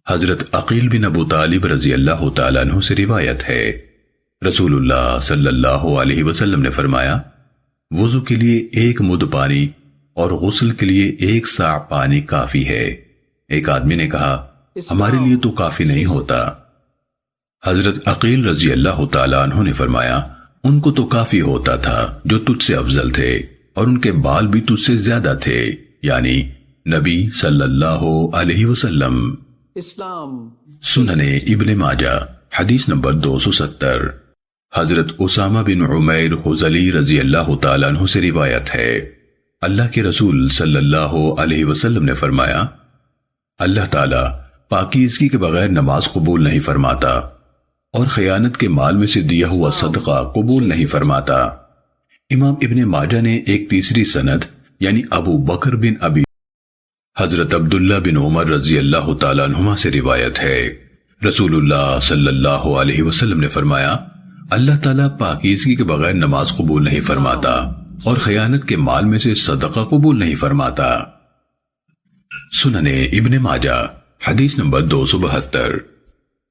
حضرت عقیل بن ابو طالب رضی اللہ تعالیٰ عنہ سے روایت ہے، رسول اللہ صلی اللہ علیہ وسلم نے فرمایا، وضو کے لیے 1 مد پانی اور غسل کے لیے 1 صاع پانی کافی ہے۔ ایک آدمی نے کہا، ہمارے لیے تو کافی نہیں ہوتا۔ حضرت عقیل رضی اللہ تعالیٰ عنہ نے فرمایا، ان کو تو کافی ہوتا تھا جو تجھ سے افضل تھے، اور ان کے بال بھی تجھ سے زیادہ تھے، یعنی نبی صلی اللہ علیہ وسلم۔ سنن ابن ماجہ حدیث نمبر 270۔ حضرت اسامہ بن عمیر حزلی رضی اللہ تعالیٰ عنہ سے روایت ہے، اللہ کے رسول صلی اللہ علیہ وسلم نے فرمایا، اللہ تعالیٰ پاکیزگی کے بغیر نماز قبول نہیں فرماتا، اور خیانت کے مال میں سے دیا ہوا صدقہ قبول نہیں فرماتا۔ امام ابن ماجہ نے ایک تیسری سند یعنی ابو بکر بن ابی حضرت عبداللہ بن عمر رضی اللہ تعالیٰ عنہما سے روایت ہے، رسول اللہ صلی اللہ علیہ وسلم نے فرمایا، اللہ تعالیٰ پاکیزگی کے بغیر نماز قبول نہیں فرماتا، اور خیانت کے مال میں سے صدقہ قبول نہیں فرماتا۔ سنن ابن ماجہ حدیث نمبر 272۔